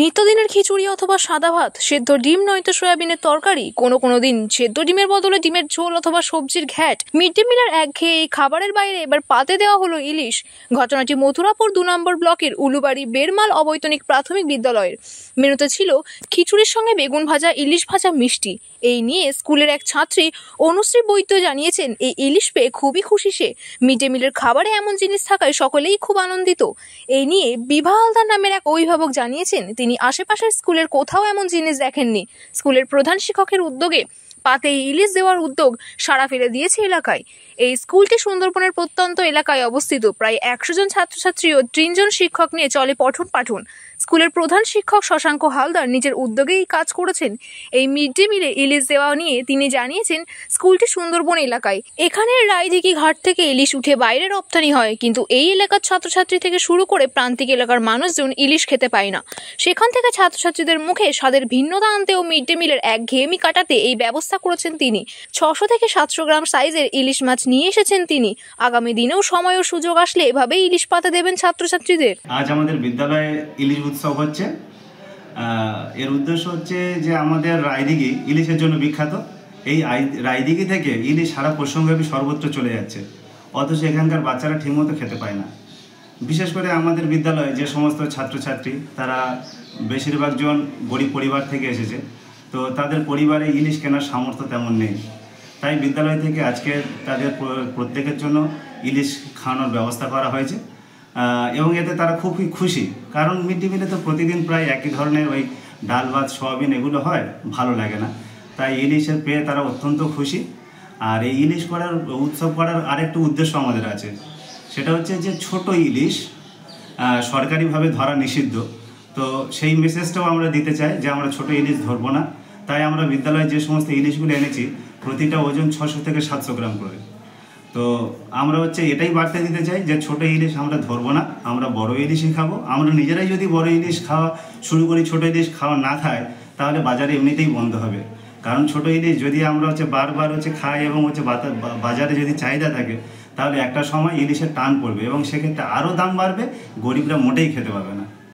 নিত্যদিনের খিচুড়ি অথবা সাদা ভাত, সেদ্ধ ডিম নয়তো সয়াবিনের তরকারি, কোনো দিন সেদ্ধ ডিমের বদলে ডিমের ঝোল অথবা সবজির ঘ্যাট। মিড ডে মিলের একঘেয়ে এই খাবারের বাইরে এবার পাতে দেওয়া হলো ইলিশ। ঘটনাটি মথুরাপুর 2 নম্বর ব্লকের উলুবাড়ি বেরমাল অবৈতনিক প্রাথমিক বিদ্যালয়ের। মেনুতে ছিল খিচুড়ির সঙ্গে বেগুন ভাজা, ইলিশ ভাজা, মিষ্টি। এই নিয়ে স্কুলের এক ছাত্রী অনুশ্রী বৈদ্য জানিয়েছেন, এই ইলিশ পেয়ে খুবই খুশি সে। মিড ডে মিলের খাবারে এমন জিনিস থাকায় সকলেই খুব আনন্দিত। এই নিয়ে বিভা হালদার নামের এক অভিভাবক জানিয়েছেন, তিনি আশেপাশের স্কুলের কোথাও এমন জিনিস দেখেননি। স্কুলের প্রধান শিক্ষকের উদ্যোগে পাতে ইলিশ দেওয়ার উদ্যোগ সাড়া ফেলে দিয়েছে এলাকায়। এই স্কুলটি সুন্দরবনের প্রত্যন্ত এলাকায় অবস্থিত। প্রায় 100 জন ছাত্রছাত্রী ও 3 জন শিক্ষক নিয়ে চলে পঠন পাঠন। স্কুলের প্রধান শিক্ষক শশাঙ্ক হালদার নিজের উদ্যোগেই কাজ করেছেন। এই মিড ডে মিলে ইলিশ দেওয়া নিয়ে তিনি জানিয়েছেন, স্কুলটি সুন্দরবন এলাকায়। এখানের রায়দিঘি ঘাট থেকে ইলিশ উঠে বাইরে রপ্তানি হয়, কিন্তু এই এলাকার ছাত্রছাত্রী থেকে শুরু করে প্রান্তিক এলাকার মানুষজন ইলিশ খেতে পায় না। সেখান থেকে ছাত্রছাত্রীদের মুখে স্বাদের ভিন্নতা আনতে ও মিড ডে মিলের একঘেয়েমি কাটাতে এই ব্যবস্থা করেছেন তিনি। 600 থেকে 700 গ্রাম সাইজের ইলিশ মাছ নিয়ে এসেছেন তিনি। আগামী দিনেও সময় ও সুযোগ আসলে এভাবেই ইলিশ পাতে দেবেন ছাত্রছাত্রীদের। আজ আমাদের বিদ্যালয়ে ইলিশ উৎসব হচ্ছে। এর উদ্দেশ্য হচ্ছে যে আমাদের রায়দিঘি ইলিশের জন্য বিখ্যাত। এই রায়দিঘি থেকে ইলিশ সারা পশ্চিমব্যাপী সর্বত্র চলে যাচ্ছে, অথচ এখানকার বাচ্চারা ঠিকমতো খেতে পায় না। বিশেষ করে আমাদের বিদ্যালয়ে যে সমস্ত ছাত্রছাত্রী, তারা বেশিরভাগ জন গরিব পরিবার থেকে এসেছে, তো তাদের পরিবারে ইলিশ কেনার সামর্থ্য তেমন নেই। তাই বিদ্যালয় থেকে আজকে তাদের প্রত্যেকের জন্য ইলিশ খাওয়ানোর ব্যবস্থা করা হয়েছে এবং এতে তারা খুবই খুশি। কারণ মিড ডে মিলে তো প্রতিদিন প্রায় একই ধরনের ওই ডাল ভাত সয়াবিন এগুলো হয়, ভালো লাগে না। তাই ইলিশের পেয়ে তারা অত্যন্ত খুশি। আর এই ইলিশ করার উৎসব করার আরেকটু উদ্দেশ্য আমাদের আছে, সেটা হচ্ছে যে ছোট ইলিশ সরকারিভাবে ধরা নিষিদ্ধ। তো সেই মেসেজটাও আমরা দিতে চাই যে আমরা ছোট ইলিশ ধরবো না। তাই আমরা বিদ্যালয়ে যে সমস্ত ইলিশগুলো এনেছি, প্রতিটা ওজন 600 থেকে 700 গ্রাম করে। তো আমরা এটাই বার্তা দিতে চাই যে ছোট ইলিশ আমরা ধরবো না, আমরা বড় ইলিশই খাবো। আমরা নিজেরাই যদি বড় ইলিশ খাওয়া শুরু করি, ছোট ইলিশ খাওয়া না খায়, তাহলে বাজারে এমনিতেই বন্ধ হবে। কারণ ছোট ইলিশ যদি আমরা বারবার খাই এবং বাজারে যদি চাহিদা থাকে, তাহলে একটা সময় ইলিশের টান পড়বে এবং সেক্ষেত্রে আরও দাম বাড়বে, গরিবরা মোটেই খেতে পাবে না।